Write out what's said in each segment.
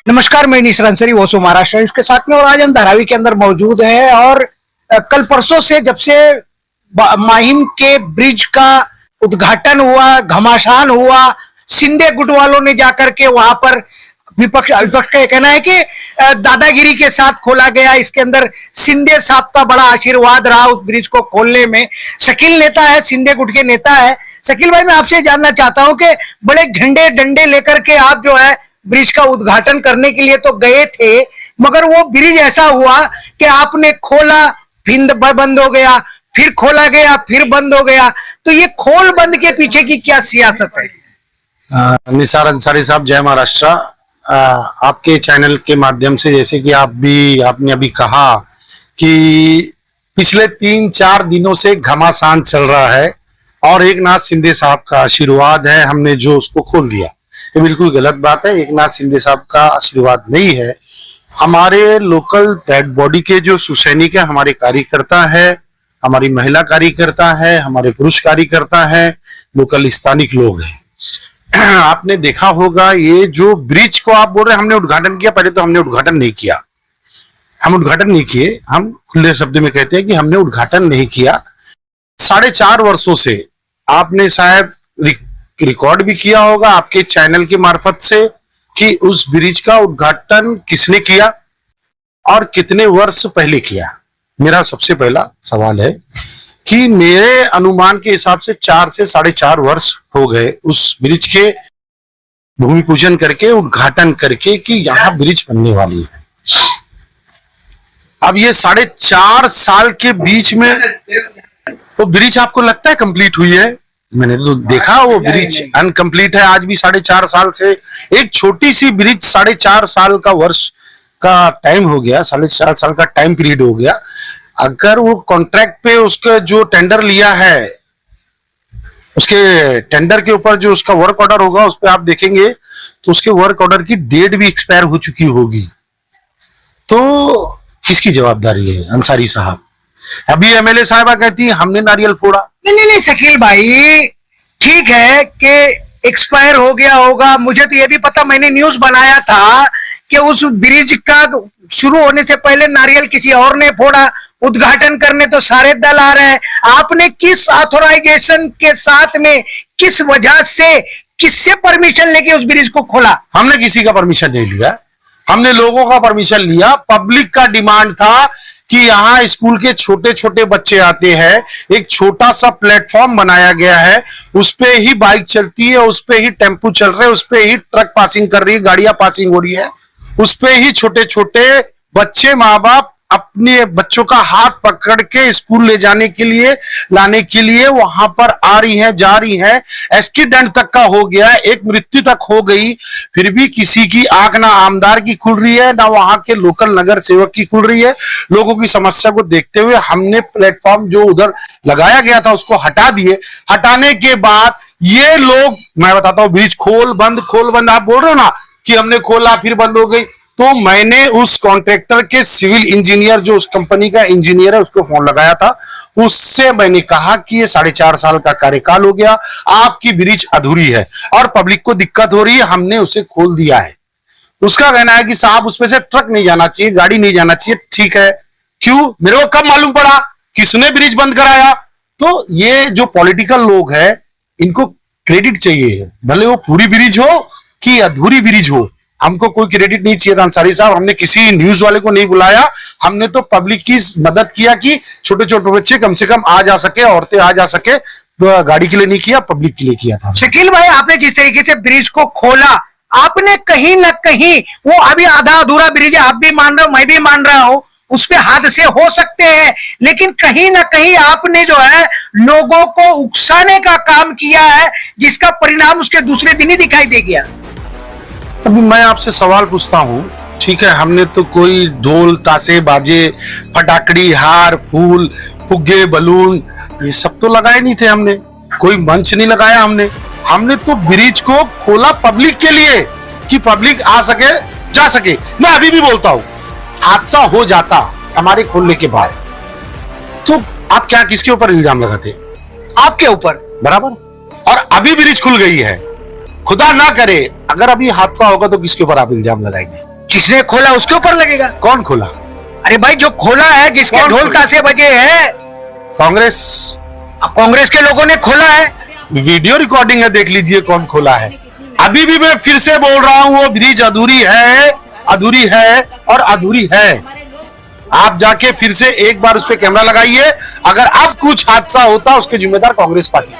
नमस्कार, मैं निशर अंसारी वोसो महाराष्ट्र इसके साथ में। और आज हम धारावी के अंदर मौजूद हैं और कल परसों से जब से माहिम के ब्रिज का उद्घाटन हुआ, घमासान हुआ, शिंदे गुट वालों ने जाकर के वहां पर विपक्ष का कहना है कि दादागिरी के साथ खोला गया। इसके अंदर शिंदे साहब का बड़ा आशीर्वाद रहा उस ब्रिज को खोलने में। शकील नेता है, शिंदे गुट के नेता है। शकील भाई, मैं आपसे जानना चाहता हूं कि बड़े झंडे डंडे लेकर के आप जो है ब्रिज का उद्घाटन करने के लिए तो गए थे, मगर वो ब्रिज ऐसा हुआ कि आपने खोला फिर बंद हो गया, फिर खोला गया फिर बंद हो गया। तो ये खोल बंद के पीछे की क्या सियासत है? निसार अंसारी साहब, जय महाराष्ट्र। आपके चैनल के माध्यम से, जैसे कि आपने अभी कहा कि पिछले 3-4 दिनों से घमासान चल रहा है और एकनाथ शिंदे साहब का आशीर्वाद है, हमने जो उसको खोल दिया। ये बिल्कुल गलत बात है। एकनाथ शिंदे साहब का आशीर्वाद नहीं है। हमारे लोकल डेड बॉडी के जो सुसैनिक है, हमारे कार्यकर्ता है, हमारी महिला कार्यकर्ता है, हमारे पुरुष कार्यकर्ता है, लोकल स्थानिक लोग हैं। आपने देखा होगा ये जो ब्रिज को आप बोल रहे हैं हमने उद्घाटन किया, पहले तो हमने उद्घाटन नहीं किया। हम उद्घाटन नहीं किए, हम खुले शब्द में कहते हैं कि हमने उद्घाटन नहीं किया। 4.5 वर्षों से आपने शायद रिकॉर्ड भी किया होगा आपके चैनल के मार्फत से कि उस ब्रिज का उद्घाटन किसने किया और कितने वर्ष पहले किया। मेरा सबसे पहला सवाल है कि मेरे अनुमान के हिसाब से 4 से 4.5 वर्ष हो गए उस ब्रिज के भूमि पूजन करके, उद्घाटन करके कि यहां ब्रिज बनने वाली है। अब ये 4.5 साल के बीच में वो ब्रिज आपको लगता है कंप्लीट हुई है? मैंने तो देखा वो ब्रिज अनकंप्लीट है आज भी। 4.5 साल से एक छोटी सी ब्रिज 4.5 साल का वर्ष का टाइम हो गया, 4.5 साल का टाइम पीरियड हो गया। अगर वो कॉन्ट्रैक्ट पे उसका जो टेंडर लिया है, उसके टेंडर के ऊपर जो उसका वर्क ऑर्डर होगा, उस पर आप देखेंगे तो उसके वर्क ऑर्डर की डेट भी एक्सपायर हो चुकी होगी। तो किसकी जवाबदारी है अंसारी साहब? अभी एमएलए साहिबा कहती है हमने नारियल फोड़ा। नहीं शकील भाई, ठीक है कि एक्सपायर हो गया होगा, मुझे तो ये भी पता, मैंने न्यूज बनाया था कि उस ब्रिज का शुरू होने से पहले नारियल किसी और ने फोड़ा। उद्घाटन करने तो सारे दल आ रहे हैं। आपने किस ऑथोराइजेशन के साथ में, किस वजह से, किससे परमिशन लेके उस ब्रिज को खोला? हमने किसी का परमिशन नहीं लिया, हमने लोगों का परमिशन लिया। पब्लिक का डिमांड था कि यहाँ स्कूल के छोटे छोटे बच्चे आते हैं, एक छोटा सा प्लेटफॉर्म बनाया गया है, उस पे ही बाइक चलती है, उस पे ही टेम्पू चल रहे हैं, उस पे ही ट्रक पासिंग कर रही है, गाड़ियां पासिंग हो रही है, उस पे ही छोटे छोटे बच्चे, माँ बाप अपने बच्चों का हाथ पकड़ के स्कूल ले जाने के लिए, लाने के लिए वहां पर आ रही हैं, जा रही हैं। एक्सीडेंट तक का हो गया, एक मृत्यु तक हो गई, फिर भी किसी की आंख ना आमदार की खुल रही है, ना वहां के लोकल नगर सेवक की खुल रही है। लोगों की समस्या को देखते हुए हमने प्लेटफॉर्म जो उधर लगाया गया था उसको हटा दिए। हटाने के बाद ये लोग, मैं बताता हूं, ब्रिज खोल बंद आप बोल रहे हो ना कि हमने खोला फिर बंद हो गई। तो मैंने उस कॉन्ट्रैक्टर के सिविल इंजीनियर, जो उस कंपनी का इंजीनियर है, उसको फोन लगाया था। उससे मैंने कहा कि ये 4.5 साल का कार्यकाल हो गया, आपकी ब्रिज अधूरी है और पब्लिक को दिक्कत हो रही है, हमने उसे खोल दिया है। उसका कहना है कि साहब उसमें से ट्रक नहीं जाना चाहिए, गाड़ी नहीं जाना चाहिए। ठीक है, क्यों? मेरे को कब मालूम पड़ा? किसने ब्रिज बंद कराया? तो ये जो पॉलिटिकल लोग हैं, इनको क्रेडिट चाहिए, भले वो पूरी ब्रिज हो कि अधूरी ब्रिज हो। हमको कोई क्रेडिट नहीं चाहिए था अंसारी साहब। हमने किसी न्यूज वाले को नहीं बुलाया, हमने तो पब्लिक की मदद किया कि छोटे छोटे बच्चे कम से कम आ जा सके, औरतें आ जा सके। तो गाड़ी के लिए नहीं किया, पब्लिक के लिए किया था। शकील भाई, आपने जिस तरीके से ब्रिज को खोला, आपने कहीं ना कहीं, वो अभी आधा अधूरा ब्रिज है, आप भी मान रहे हो, मैं भी मान रहा हूं, उस पे हादसे हो सकते हैं, लेकिन कहीं ना कहीं आपने जो है लोगों को उकसाने का काम किया है, जिसका परिणाम उसके दूसरे दिन ही दिखाई दे गया। अभी मैं आपसे सवाल पूछता हूं, ठीक है, हमने तो कोई ढोल ताशे बाजे, फटाकड़ी, हार, फूल, फुग्गे, बलून, ये सब तो लगाए नहीं थे। हमने कोई मंच नहीं लगाया। हमने तो ब्रिज को खोला पब्लिक के लिए कि पब्लिक आ सके, जा सके। मैं अभी भी बोलता हूं, हादसा हो जाता हमारे खोलने के बाद, तो आप क्या किसके ऊपर इल्जाम लगाते? आपके ऊपर, बराबर। और अभी ब्रिज खुल गई है, खुदा ना करे अगर अभी हादसा होगा तो किसके ऊपर आप इल्जाम लगाएंगे? जिसने खोला उसके ऊपर लगेगा। कौन खोला? अरे भाई जो खोला है, जिसके कौन ढोल खोला? ताशे बजे हैं, कांग्रेस। अब कांग्रेस के लोगों ने खोला है। वीडियो रिकॉर्डिंग है, देख लीजिए कौन खोला है। अभी भी मैं फिर से बोल रहा हूं, वो ब्रिज अधूरी है, अधूरी है और अधूरी है। आप जाके फिर से एक बार उस पर कैमरा लगाइए। अगर अब कुछ हादसा होता, उसके जिम्मेदार कांग्रेस पार्टी।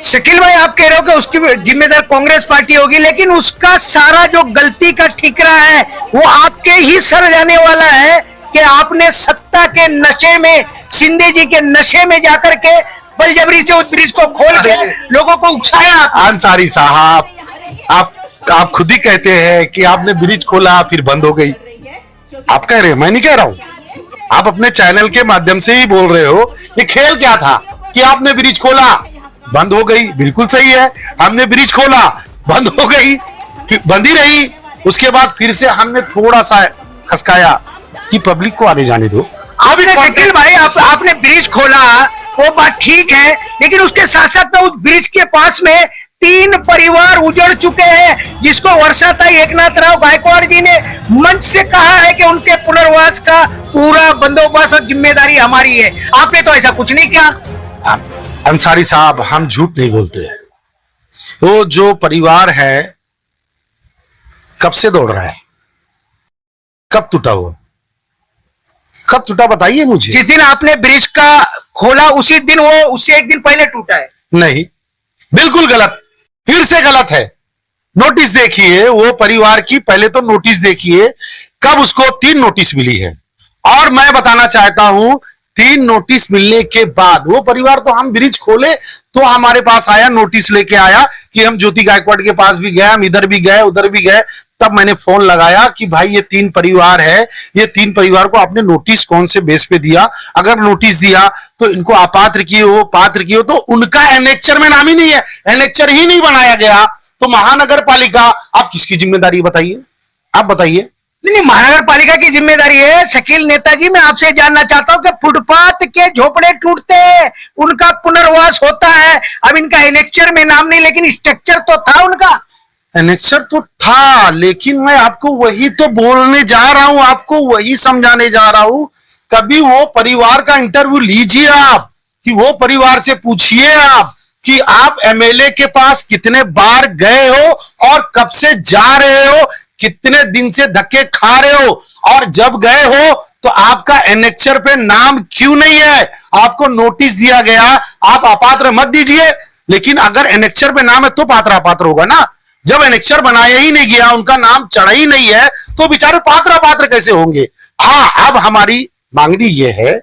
शकील भाई, आप कह रहे हो कि उसकी जिम्मेदार कांग्रेस पार्टी होगी, लेकिन उसका सारा जो गलती का ठिकरा है वो आपके ही सर जाने वाला है कि आपने सत्ता के नशे में, शिंदे जी के नशे में जाकर के बलजबरी से उस ब्रिज को खोल के लोगों को उकसाया। अंसारी साहब, आप खुद ही कहते हैं कि आपने ब्रिज खोला फिर बंद हो गई। आप कह रहे हैं, मैं नहीं कह रहा हूं। आप अपने चैनल के माध्यम से ही बोल रहे हो। ये खेल क्या था कि आपने ब्रिज खोला, बंद हो गई। बिल्कुल सही है, हमने ब्रिज खोला, बंद हो गई, फिर बंद ही रही। उसके बाद फिर से हमने थोड़ा सा खसकाया कि पब्लिक को आने जाने दो। आपने शकील भाई, आपने ब्रिज खोला, वो बात ठीक है, लेकिन उसके साथ साथ में उस ब्रिज के पास में 3 परिवार उजड़ चुके हैं, जिसको वर्षाताई एकनाथ राव गायकवाड़ जी ने मंच से कहा है कि उनके पुनर्वास का पूरा बंदोबस्त और जिम्मेदारी हमारी है। आपने तो ऐसा कुछ नहीं किया। अंसारी साहब, हम झूठ नहीं बोलते। वो जो परिवार है कब से दौड़ रहा है, कब टूटा वो, कब टूटा बताइए मुझे। जिस दिन आपने ब्रिज का खोला उसी दिन वो, उससे एक दिन पहले टूटा है। नहीं, बिल्कुल गलत, फिर से गलत है। नोटिस देखिए वो परिवार की, पहले तो नोटिस देखिए कब उसको 3 नोटिस मिली है। और मैं बताना चाहता हूं, 3 नोटिस मिलने के बाद वो परिवार, तो हम ब्रिज खोले तो हमारे पास आया, नोटिस लेके आया कि हम ज्योति गायकवाड़ के पास भी गए, हम इधर भी गए, उधर भी गए। तब मैंने फोन लगाया कि भाई ये 3 परिवार है, ये 3 परिवार को आपने नोटिस कौन से बेस पे दिया? अगर नोटिस दिया तो इनको अपात्र किए हो, पात्र किए हो, तो उनका एनेक्चर में नाम ही नहीं है, एनेक्चर ही नहीं बनाया गया। तो महानगर पालिका, आप किसकी जिम्मेदारी बताइए, आप बताइए। नहीं, महानगर पालिका की जिम्मेदारी है। शकील नेताजी, मैं आपसे जानना चाहता हूं कि फुटपाथ के झोपड़े टूटते हैं, उनका पुनर्वास होता है। अब इनका एनेक्चर में नाम नहीं, लेकिन स्ट्रक्चर तो था उनका। एनेक्चर तो था, लेकिन मैं आपको वही तो बोलने जा रहा हूं, आपको वही समझाने जा रहा हूं। कभी वो परिवार का इंटरव्यू लीजिए आप, कि वो परिवार से पूछिए आप कि आप एमएलए के पास कितने बार गए हो और कब से जा रहे हो, कितने दिन से धक्के खा रहे हो, और जब गए हो तो आपका एनेक्चर पे नाम क्यों नहीं है? आपको नोटिस दिया गया, आप अपात्र मत दीजिए, लेकिन अगर एनेक्चर पे नाम है तो पात्र अपात्र होगा ना। जब एनेक्चर बनाया ही नहीं गया, उनका नाम चढ़ा ही नहीं है, तो बेचारे पात्र अपात्र कैसे होंगे? हाँ, अब हमारी मांगनी यह है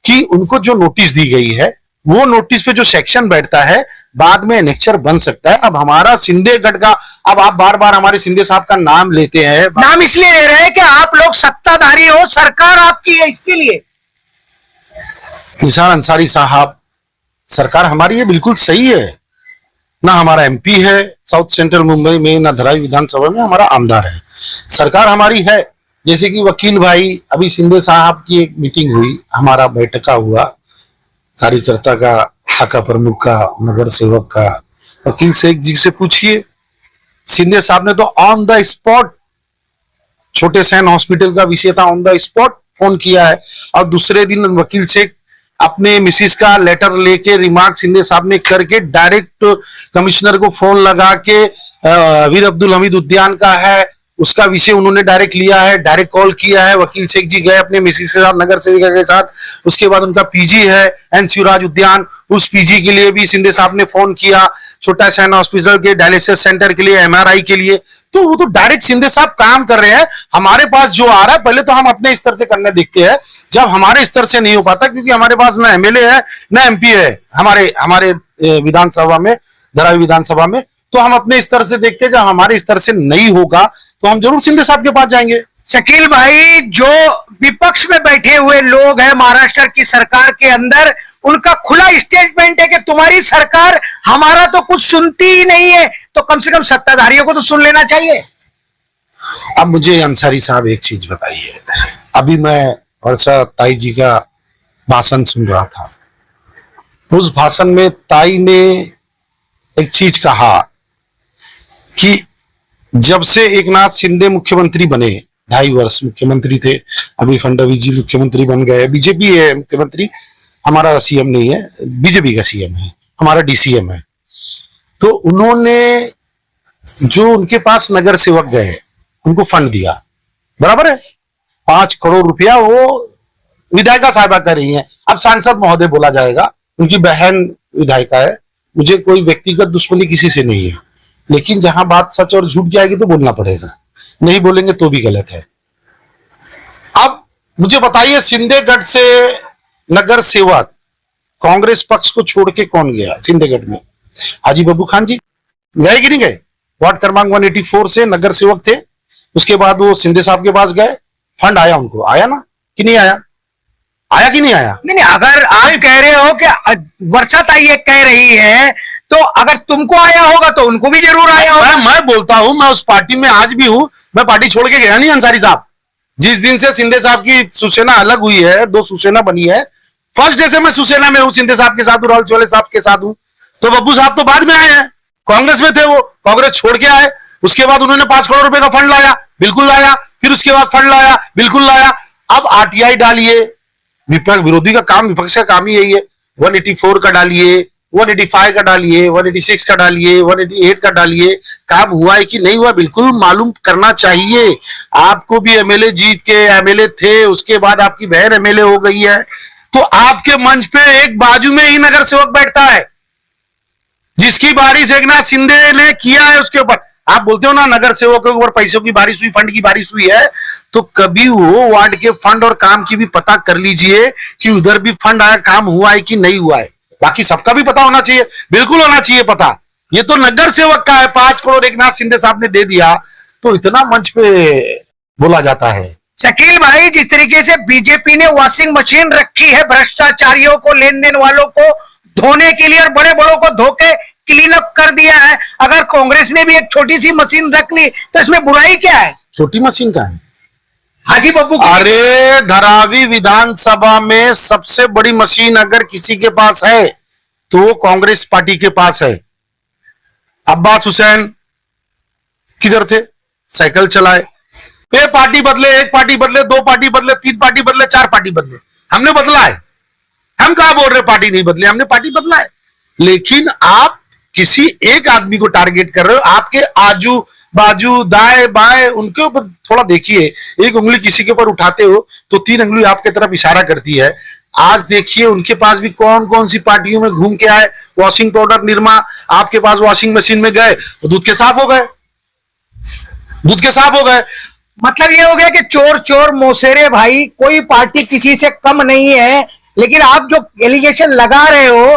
कि उनको जो नोटिस दी गई है, वो नोटिस पे जो सेक्शन बैठता है, बाद में एनेक्चर बन सकता है। अब हमारा सिंधेगढ़ का, अब आप बार बार हमारे सिंधे साहब का नाम लेते हैं। नाम इसलिए ले रहे हैं कि आप लोग सत्ताधारी हो, सरकार आपकी है, इसके लिए। निसार अंसारी साहब, सरकार हमारी है, बिल्कुल सही है। ना हमारा एमपी है साउथ सेंट्रल मुंबई में, ना धराई विधानसभा में हमारा आमदार है। सरकार हमारी है। जैसे कि वकील भाई, अभी सिंधे साहब की एक मीटिंग हुई, हमारा बैठका हुआ, कार्यकर्ता का, शाखा प्रमुख का, नगर सेवक का। वकील शेख जी से पूछिए, सिंधे साहब ने तो ऑन द स्पॉट छोटे सैन हॉस्पिटल का विषय था, ऑन द स्पॉट फोन किया है। और दूसरे दिन वकील शेख अपने मिसिस का लेटर लेके, रिमार्क सिंधे साहब ने करके डायरेक्ट कमिश्नर को फोन लगा के, वीर अब्दुल हमीद उद्यान का है, उसका विषय उन्होंने डायरेक्ट लिया है, डायरेक्ट कॉल किया है। वकील शेख जी गए अपने मिसिस के साथ, नगर सेविका के साथ। उसके बाद उनका पीजी है एन शिवराज उद्यान, उस पीजी के लिए भी सिंधे साहब ने फोन किया। छोटा सैन हॉस्पिटल के डायलिसिस सेंटर के लिए, एमआरआई के लिए, तो वो तो डायरेक्ट सिंधे साहब काम कर रहे हैं। हमारे पास जो आ रहा है, पहले तो हम अपने स्तर से करने देखते हैं। जब हमारे स्तर से नहीं हो पाता, क्योंकि हमारे पास ना एमएलए है ना एमपी है हमारे विधानसभा में, धराई विधानसभा में, तो हम अपने स्तर से देखते हैं। जब हमारे स्तर से नहीं होगा तो हम जरूर सिंधे साहब के पास जाएंगे। शकील भाई, जो विपक्ष में बैठे हुए लोग हैं महाराष्ट्र की सरकार के अंदर, उनका खुला स्टेटमेंट है कि तुम्हारी सरकार हमारा तो कुछ सुनती ही नहीं है, तो कम से कम सत्ताधारियों को तो सुन लेना चाहिए। अब मुझे अंसारी साहब एक चीज बताइए, अभी मैं वर्षा ताई जी का भाषण सुन रहा था। उस भाषण में ताई ने एक चीज कहा कि जब से एकनाथ शिंदे मुख्यमंत्री बने, 2.5 वर्ष मुख्यमंत्री थे, अभी फडणवीस जी मुख्यमंत्री बन गए, बीजेपी है मुख्यमंत्री, हमारा सीएम नहीं है, बीजेपी का सीएम है, हमारा डीसीएम है। तो उन्होंने जो उनके पास नगर सेवक गए उनको फंड दिया, बराबर है, 5 करोड़ रुपया वो विधायिका साहिबा कर रही है, अब सांसद महोदय बोला जाएगा, उनकी बहन विधायिका है, मुझे कोई व्यक्तिगत दुश्मनी किसी से नहीं है, लेकिन जहां बात सच और झूठ की आएगी तो बोलना पड़ेगा, नहीं बोलेंगे तो भी गलत है। अब मुझे बताइए, सिंधेगढ़ से नगर सेवक कांग्रेस पक्ष को छोड़ के कौन गया सिंधेगढ़ में? हाजी बब्बू खान जी गए कि नहीं गए? वार्ड क्रमांक 184 से नगर सेवक थे, उसके बाद वो शिंदे साहब के पास गए, फंड आया उनको, आया ना कि नहीं आया? आया कि नहीं आया? नहीं, अगर आप कह रहे हो कि वर्षा ये कह रही है, तो अगर तुमको आया होगा तो उनको भी जरूर आया होगा। मैं बोलता हूं, मैं उस पार्टी में आज भी हूं, मैं पार्टी छोड़ के गया नहीं अंसारी साहब। जिस दिन से शिंदे साहब की शिवसेना अलग हुई है, 2 शिवसेना बनी है, फर्स्ट डे से मैं शिवसेना में हूं, शिंदे साहब के साथ हूं, राहुल चौले साहब के साथ हूं। तो बब्बू साहब तो बाद में आए हैं, कांग्रेस में थे, वो कांग्रेस छोड़ के आए, उसके बाद उन्होंने 5 करोड़ रुपए का फंड लाया, बिल्कुल लाया, फिर उसके बाद फंड लाया, बिल्कुल लाया। अब आरटीआई डालिए, विरोधी का काम, विपक्ष का काम ही यही है, 184 का डालिए, 185 का डालिए, 186 का डालिए, 188 का डालिए, काम हुआ है कि नहीं हुआ बिल्कुल मालूम करना चाहिए। आपको भी एमएलए जीत के एमएलए थे, उसके बाद आपकी बहन एमएलए हो गई है, तो आपके मंच पे एक बाजू में ही नगर सेवक बैठता है, जिसकी बारिश एकनाथ शिंदे ने किया है, उसके ऊपर आप बोलते हो ना नगर सेवकों के ऊपर पैसों की बारिश हुई, फंड की बारिश हुई है, तो कभी वो वार्ड के फंड और काम की भी पता कर लीजिए कि उधर भी फंड आया, काम हुआ है कि नहीं हुआ है। बाकी सबका भी पता होना चाहिए, बिल्कुल होना चाहिए पता। ये तो नगर सेवक का है, 5 करोड़ एकनाथ शिंदे साहब ने दे दिया, तो इतना मंच पे बोला जाता है। शकील भाई, जिस तरीके से बीजेपी ने वॉशिंग मशीन रखी है भ्रष्टाचारियों को, लेन देन वालों को धोने के लिए और बड़े बड़ों को धोके क्लीन अप कर दिया है, अगर कांग्रेस ने भी एक छोटी सी मशीन रख ली तो इसमें बुराई क्या है? छोटी मशीन का है हाजी बब्बू, अरे धारावी विधानसभा में सबसे बड़ी मशीन अगर किसी के पास है तो वो कांग्रेस पार्टी के पास है। अब्बास हुसैन किधर थे? साइकिल चलाए, एक पार्टी बदले, 1 पार्टी बदले, 2 पार्टी बदले, 3 पार्टी बदले, 4 पार्टी बदले, हमने बदला है। हम कहा बोल रहे पार्टी नहीं बदले, हमने पार्टी बदला है। लेकिन आप किसी एक आदमी को टारगेट कर रहे हो, आपके आजू बाजू दाएं बाएं उनके ऊपर थोड़ा देखिए, एक उंगली किसी के ऊपर उठाते हो तो 3 उंगली आपके तरफ इशारा करती है। आज देखिए उनके पास भी कौन कौन सी पार्टियों में घूम के आए, वॉशिंग पाउडर निरमा, आपके पास वॉशिंग मशीन में गए तो दूध के साफ हो गए, दूध के साफ हो गए। मतलब ये हो गया कि चोर चोर मोसेरे भाई, कोई पार्टी किसी से कम नहीं है। लेकिन आप जो एलिगेशन लगा रहे हो,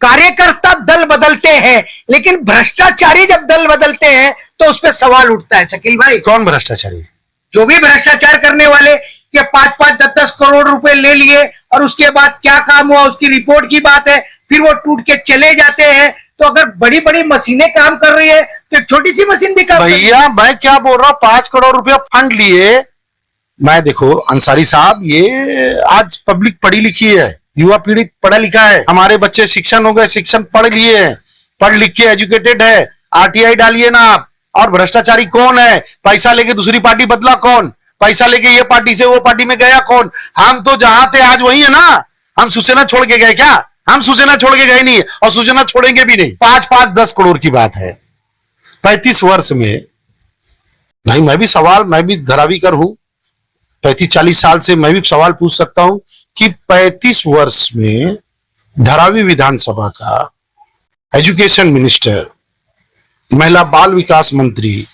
कार्यकर्ता दल बदलते हैं, लेकिन भ्रष्टाचारी जब दल बदलते हैं तो उस पर सवाल उठता है। शकील भाई, कौन भ्रष्टाचारी? जो भी भ्रष्टाचार करने वाले, कि 5-5, 10-10 करोड़ रुपए ले लिए और उसके बाद क्या काम हुआ उसकी रिपोर्ट की बात है, फिर वो टूट के चले जाते हैं। तो अगर बड़ी बड़ी मशीनें काम कर रही है तो छोटी सी मशीन भी काम भैया मैं क्या बोल रहा हूं, 5 करोड़ रुपया फंड लिए। मैं देखो अंसारी साहब, ये आज पब्लिक पढ़ी लिखी है, युवा पीढ़ी पढ़ा लिखा है, हमारे बच्चे शिक्षण हो गए, शिक्षण पढ़ लिए हैं, पढ़ लिख के एजुकेटेड है। आरटीआई डालिए ना आप। और भ्रष्टाचारी कौन है? पैसा लेके दूसरी पार्टी बदला कौन? पैसा लेके ये पार्टी से वो पार्टी में गया कौन? हम तो जहां थे आज वही है ना। हम शिवसेना छोड़ के गए क्या? हम शिवसेना छोड़ के गए नहीं और शिवसेना छोड़ेंगे भी नहीं। 5-5, 10 करोड़ की बात है 35 वर्ष में। भाई मैं भी सवाल, मैं भी धरावीकर हूं, 35-40 साल से मैं भी सवाल पूछ सकता हूं कि 35 वर्ष में धारावी विधानसभा का एजुकेशन मिनिस्टर, महिला बाल विकास मंत्री,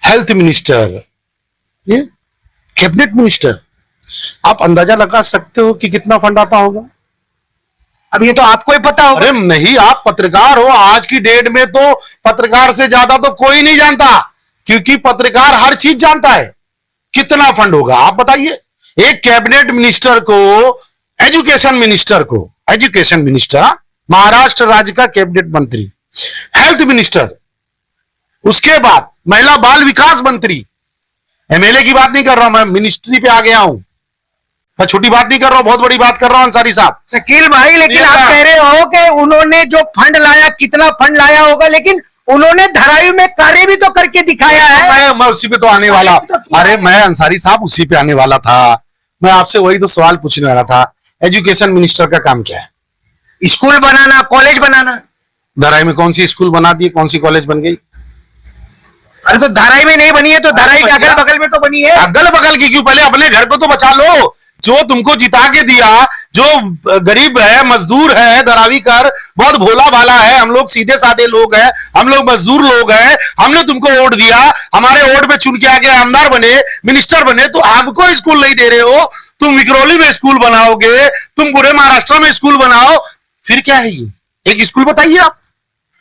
हेल्थ मिनिस्टर, ये कैबिनेट मिनिस्टर, आप अंदाजा लगा सकते हो कि कितना फंड आता होगा? अब ये तो आपको ही पता होगा। अरे नहीं, आप पत्रकार हो, आज की डेट में तो पत्रकार से ज्यादा तो कोई नहीं जानता, क्योंकि पत्रकार हर चीज जानता है। कितना फंड होगा आप बताइए? एक कैबिनेट मिनिस्टर को, एजुकेशन मिनिस्टर, महाराष्ट्र राज्य का कैबिनेट मंत्री, हेल्थ मिनिस्टर, उसके बाद महिला बाल विकास मंत्री, एमएलए की बात नहीं कर रहा हूं मैं, मिनिस्ट्री पे आ गया हूं मैं, छोटी बात नहीं कर रहा हूं, बहुत बड़ी बात कर रहा हूं अंसारी साहब। शकील भाई, लेकिन आप कह रहे हो कि उन्होंने जो फंड लाया, कितना फंड लाया होगा, लेकिन उन्होंने धारावी में कार्य भी तो करके दिखाया है। मैं उसी पे तो आने वाला, अरे मैं अंसारी साहब उसी पे आने वाला था। मैं आपसे वही तो सवाल पूछने वाला था, एजुकेशन मिनिस्टर का काम क्या है? स्कूल बनाना, कॉलेज बनाना। धारावी में कौन सी स्कूल बना दी, कौन सी कॉलेज बन गई? अरे तो धारावी में नहीं बनी है तो धारावी के अगल बगल में तो बनी है। अगल बगल की क्यों, पहले अपने घर को तो बचा लो। जो तुमको जिता के दिया, जो गरीब है, मजदूर है, धरावी कर बहुत भोला भाला है, हम लोग सीधे साधे लोग हैं, हम लोग मजदूर लोग हैं, हमने तुमको वोट दिया, हमारे वोट पे चुन के आगे आमदार बने, मिनिस्टर बने, तो आपको स्कूल नहीं दे रहे हो। तुम विक्रोली में स्कूल बनाओगे, तुम पूरे महाराष्ट्र में स्कूल बनाओ, फिर क्या है ये? एक स्कूल बताइए आप,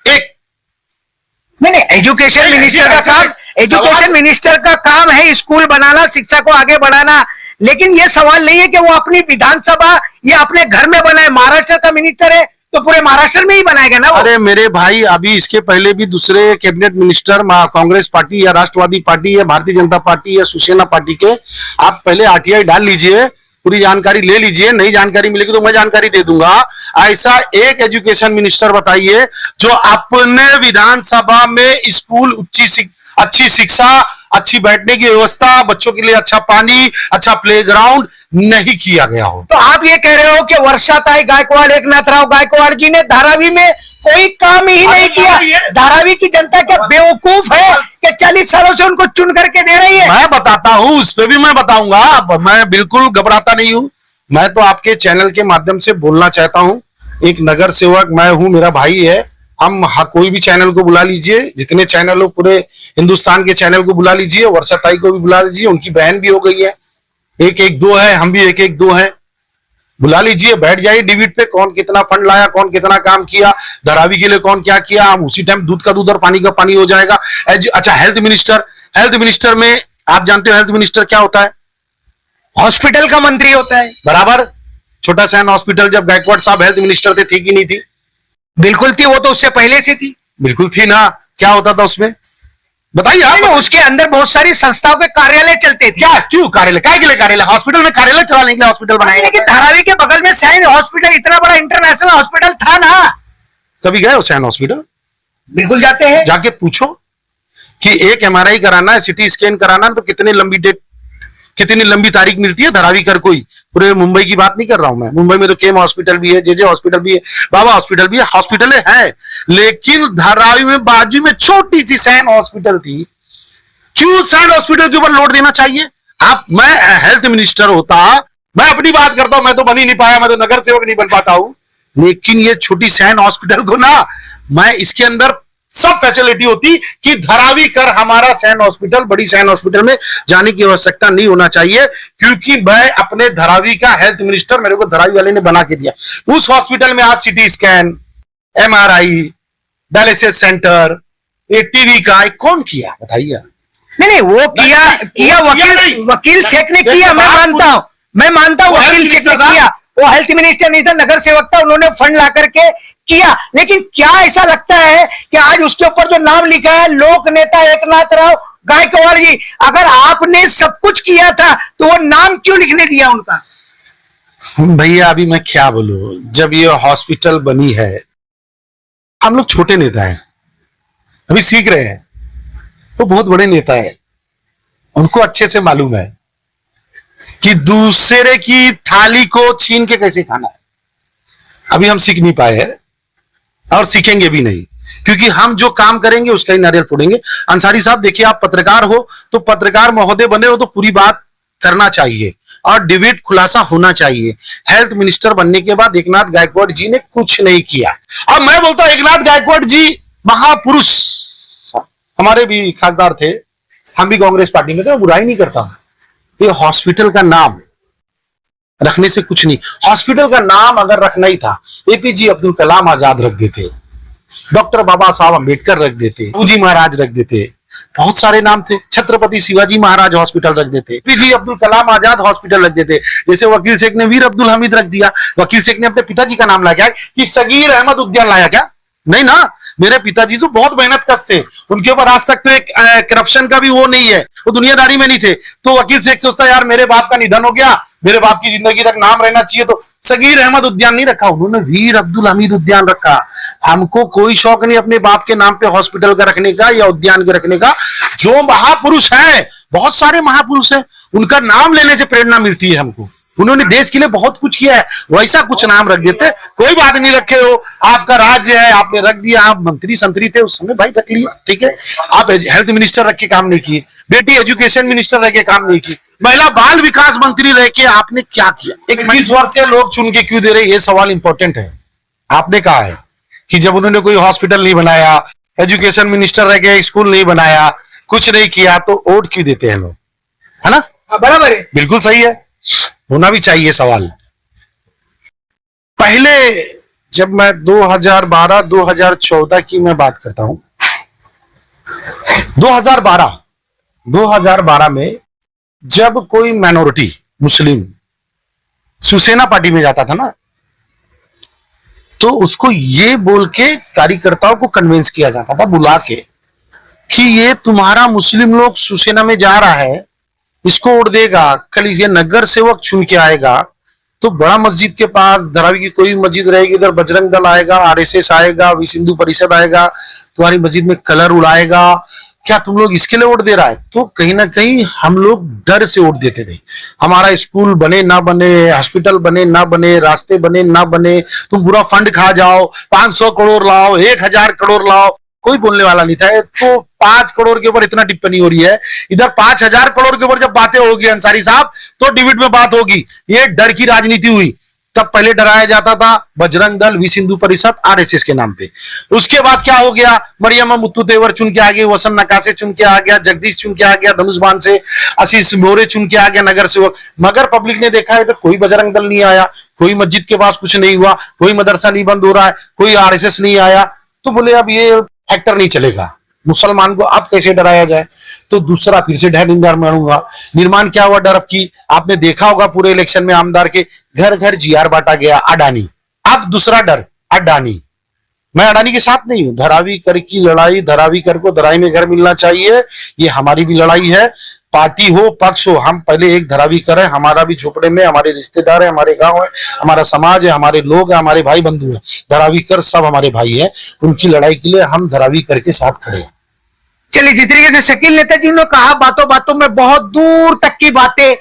एक। नहीं, एजुकेशन मिनिस्टर का काम है स्कूल बनाना, शिक्षा को आगे बढ़ाना। लेकिन ये सवाल नहीं है कि वो अपनी विधानसभा या अपने घर में बनाए। महाराष्ट्र का मिनिस्टर है तो पूरे महाराष्ट्र में ही बनाएगा ना वो। अरे मेरे भाई, अभी इसके पहले भी दूसरे कैबिनेट मिनिस्टर कांग्रेस पार्टी या राष्ट्रवादी पार्टी या भारतीय जनता पार्टी या शिवसेना पार्टी के, आप पहले आरटीआई डाल लीजिए, पूरी जानकारी ले लीजिए, नई जानकारी मिलेगी तो मैं जानकारी दे दूंगा। ऐसा एक एजुकेशन मिनिस्टर बताइए जो अपने विधानसभा में स्कूल, अच्छी शिक्षा, अच्छी बैठने की व्यवस्था, बच्चों के लिए अच्छा पानी, अच्छा प्लेग्राउंड नहीं किया गया हो। तो आप ये कह रहे हो कि वर्षाताई गायकवाड़, एकनाथराव गायकवाड़ जी ने धारावी में कोई काम ही नहीं किया? धारावी की जनता क्या बेवकूफ है कि 40 सालों से उनको चुन करके दे रही है? मैं बताता हूं, उस पर भी मैं बताऊंगा, मैं बिल्कुल घबराता नहीं हूं। मैं तो आपके चैनल के माध्यम से बोलना चाहता हूं, एक नगर सेवक मैं हूं, मेरा भाई है। हम कोई भी चैनल को बुला लीजिए, जितने चैनल हो पूरे हिंदुस्तान के चैनल को बुला लीजिए, वर्षाताई को भी बुला लीजिए, उनकी बहन भी हो गई है, 112 है, हम भी 112 है, बुला लीजिए, बैठ जाइए डिबेट पे, कौन कितना फंड लाया, कौन कितना काम किया, धारावी के लिए कौन क्या किया, हम उसी टाइम दूध का दूध और पानी का पानी हो जाएगा। अच्छा, हेल्थ मिनिस्टर में आप जानते हो हेल्थ मिनिस्टर क्या होता है? हॉस्पिटल का मंत्री होता है। बराबर। छोटा सैन हॉस्पिटल जब गायकवाड़ साहब हेल्थ मिनिस्टर थे, थी कि नहीं थी? बिल्कुल थी, वो तो उससे पहले से थी। बिल्कुल थी ना। क्या होता था उसमें, बताइए आप। उसके अंदर बहुत सारी संस्थाओं के कार्यालय चलते थे। क्या, क्यों कार्यालय, काय के लिए कार्यालय? हॉस्पिटल में कार्यालय चलाने के लिए हॉस्पिटल बनाए। लेकिन धारावी के बगल में सैन हॉस्पिटल, इतना बड़ा इंटरनेशनल हॉस्पिटल था ना। कभी गए हो सैन हॉस्पिटल? बिल्कुल जाते हैं। जाके पूछो कि एक एमआरआई कराना है, सिटी स्कैन कराना है, तो कितनी लंबी तारीख मिलती है धारावी कर कोई। पूरे मुंबई की बात नहीं कर रहा हूं मैं, मुंबई में तो केम हॉस्पिटल भी है, जेजे हॉस्पिटल भी है, बाबा हॉस्पिटल भी है, हॉस्पिटल है, लेकिन धारावी में बाजू में छोटी सी सैन हॉस्पिटल थी। क्यों सैन हॉस्पिटल के ऊपर लोड देना चाहिए? मैं हेल्थ मिनिस्टर होता, मैं अपनी बात करता हूं, मैं तो बन ही नहीं पाया, मैं तो नगर सेवक नहीं बन पाता हूं, लेकिन ये छोटी सैन हॉस्पिटल को ना, मैं इसके अंदर सब फैसिलिटी होती कि धारावी कर हमारा सैन हॉस्पिटल, बड़ी सैन हॉस्पिटल में जाने की आवश्यकता नहीं होना चाहिए, क्योंकि मैं अपने धारावी का हेल्थ मिनिस्टर, मेरे को धारावी वाले ने बना के दिया। उस हॉस्पिटल में आज CT scan, MRI, dialysis centre, TV का कौन किया बताइए? नहीं, वो किया वकील शेख ने किया। मैं मानता हूं वकील शेख ने किया। वो हेल्थ मिनिस्टर नहीं था, नगर सेवक था, उन्होंने फंड ला करके किया। लेकिन क्या ऐसा लगता है कि आज उसके ऊपर जो नाम लिखा है लोक नेता एकनाथराव गायकवाड़ जी, अगर आपने सब कुछ किया था तो वो नाम क्यों लिखने दिया उनका? भैया अभी मैं क्या बोलूं, जब ये हॉस्पिटल बनी है, हम लोग छोटे नेता हैं, अभी सीख रहे हैं, वो बहुत बड़े नेता है, उनको अच्छे से मालूम है कि दूसरे की थाली को छीन के कैसे खाना है। अभी हम सीख नहीं पाए हैं और सीखेंगे भी नहीं, क्योंकि हम जो काम करेंगे उसका ही नारियल फोड़ेंगे। अंसारी साहब देखिए, आप पत्रकार हो, तो पत्रकार महोदय बने हो तो पूरी बात करना चाहिए और डिबेट खुलासा होना चाहिए। हेल्थ मिनिस्टर बनने के बाद एकनाथ गायकवाड़ जी ने कुछ नहीं किया। अब मैं बोलता हूं एकनाथ गायकवाड़ जी महापुरुष, हमारे भी खासदार थे, हम भी कांग्रेस पार्टी में थे, मैं बुराई नहीं करता हूं। ये हॉस्पिटल का नाम रखने से कुछ नहीं, हॉस्पिटल का नाम अगर रखना ही था, एपीजे अब्दुल कलाम आजाद रख देते, डॉक्टर बाबा साहब अंबेडकर रख देते, जी महाराज रख देते, बहुत सारे नाम थे, छत्रपति शिवाजी महाराज हॉस्पिटल रख देते, एपीजे अब्दुल कलाम आजाद हॉस्पिटल रख देते। जैसे वकील शेख ने वीर अब्दुल हमीद रख दिया, वकील शेख ने अपने पिताजी का नाम लाया क्या कि सगीर अहमद उद्यान लाया क्या? नहीं ना, मेरे पिताजी तो बहुत मेहनत करते, उनके ऊपर आज तक तो एक करप्शन का भी वो नहीं है, वो दुनियादारी में नहीं थे। तो वकील शेख सोचता यार मेरे बाप का निधन हो गया, मेरे बाप की जिंदगी तक नाम रहना चाहिए, तो सगीर अहमद उद्यान नहीं रखा, उन्होंने वीर अब्दुल हमीद उद्यान रखा। हमको कोई शौक नहीं अपने बाप के नाम पे हॉस्पिटल का रखने का या उद्यान के रखने का। जो महापुरुष है, बहुत सारे महापुरुष है, उनका नाम लेने से प्रेरणा मिलती है हमको। उन्होंने देश के लिए बहुत कुछ किया है, वैसा कुछ नाम रख देते। कोई बात नहीं, रखे हो, आपका राज्य है, आपने रख दिया, आप मंत्री संतरी थे उस समय, भाई रख लिया, ठीक है। आप हेल्थ मिनिस्टर रख के काम नहीं किए, बेटी एजुकेशन मिनिस्टर रह के काम नहीं की, महिला बाल विकास मंत्री रह के आपने क्या किया? 21 वर्ष से लोग चुन के क्यों दे रहे, ये सवाल इंपॉर्टेंट है। आपने कहा है कि जब उन्होंने कोई हॉस्पिटल नहीं बनाया, एजुकेशन मिनिस्टर रह के स्कूल नहीं बनाया, कुछ नहीं किया, तो वोट क्यों देते हैं लोग, है ना? बराबर है, बिल्कुल सही है, होना भी चाहिए सवाल। पहले जब मैं 2012-2014 की मैं बात करता हूं, 2012 में जब कोई माइनॉरिटी मुस्लिम शिवसेना पार्टी में जाता था ना, तो उसको ये बोल के कार्यकर्ताओं को कन्विंस किया जाता था बुला के कि ये तुम्हारा मुस्लिम लोग शिवसेना में जा रहा है, इसको वोट देगा, कल ये नगर सेवक चुन के आएगा, तो बड़ा मस्जिद के पास धारावी की कोई मस्जिद रहेगी, इधर बजरंग दल आएगा, आरएसएस आएगा, विश्व हिंदू परिषद आएगा, तुम्हारी मस्जिद में कलर उड़ाएगा, क्या तुम लोग इसके लिए वोट दे रहा है? तो कहीं ना कहीं हम लोग डर से वोट देते थे। हमारा स्कूल बने ना बने, हॉस्पिटल बने ना बने, रास्ते बने ना बने, तुम पूरा फंड खा जाओ, 500 करोड़ लाओ, 1000 करोड़ लाओ, कोई बोलने वाला नहीं था। तो 5 करोड़ के ऊपर इतना टिप्पणी हो रही है, इधर 5000 करोड़ के ऊपर जब बातें होगी अंसारी साहब, तो डिबेट में बात होगी। ये डर की राजनीति हुई। तब पहले डराया जाता था बजरंग दल, विश्व हिंदू परिषद, आरएसएस के नाम पे। उसके बाद क्या हो गया, मरियम मुत्तू तेवर चुन के आ गई, वसंत नकाशे चुन के आ गया, जगदीश चुन के आ गया, धनुषबान से आशीष मोरे चुन के आ गया नगर सेवक। मगर पब्लिक ने देखा है तो कोई बजरंग दल नहीं आया, कोई मस्जिद के पास कुछ नहीं हुआ, कोई मदरसा नहीं बंद हो रहा है, कोई आरएसएस नहीं आया, तो बोले अब ये फैक्टर नहीं चलेगा, मुसलमान को अब कैसे डराया जाए। तो दूसरा फिर से ढह निर्माण हुआ। निर्माण क्या हुआ डर की, आपने देखा होगा पूरे इलेक्शन में आमदार के घर घर जीआर बांटा गया, अडानी। अब दूसरा डर अडानी। मैं अडानी के साथ नहीं हूं, धरावी कर की लड़ाई, धरावी कर को धराई में घर मिलना चाहिए, ये हमारी भी लड़ाई है। पार्टी हो पक्ष हो, हम पहले एक धरावी कर है, हमारा भी झोपड़े में हमारे रिश्तेदार है, हमारे गांव है, हमारा समाज है, हमारे लोग है, हमारे भाई बंधु है, धरावी कर सब हमारे भाई है। उनकी लड़ाई के लिए हम धरावी कर के साथ खड़े हैं। चलिए, जिस तरीके से शकील नेताजी ने कहा, बातों बातों में बहुत दूर तक की बातें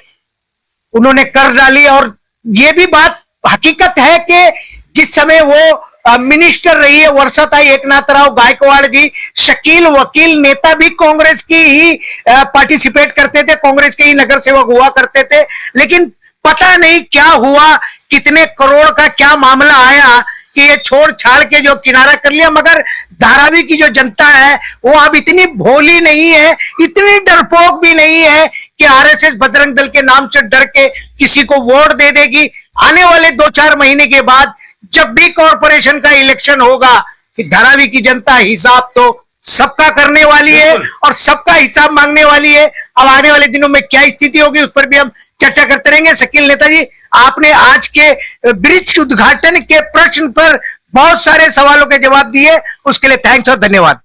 उन्होंने कर डाली। और ये भी बात हकीकत है कि जिस समय वो मिनिस्टर रही है वर्षाताई एकनाथराव गायकवाड़ जी, शकील वकील नेता भी कांग्रेस की ही पार्टिसिपेट करते थे, कांग्रेस के ही नगर सेवक हुआ करते थे। लेकिन पता नहीं क्या हुआ, कितने करोड़ का क्या मामला आया कि ये छोड़ छाड़ के जो किनारा कर लिया। मगर धारावी की जो जनता है वो अब इतनी भोली नहीं है, इतनी डरपोक भी नहीं है कि आरएसएस बजरंग दल के नाम से डर के किसी को वोट दे देगी। आने वाले 2-4 महीने के बाद जब भी कॉर्पोरेशन का इलेक्शन होगा, कि धारावी की जनता हिसाब तो सबका करने वाली है और सबका हिसाब मांगने वाली है। अब आने वाले दिनों में क्या स्थिति होगी उस पर भी हम चर्चा करते रहेंगे। शकील नेताजी, आपने आज के ब्रिज के उद्घाटन के प्रश्न पर बहुत सारे सवालों के जवाब दिए, उसके लिए थैंक्स और धन्यवाद।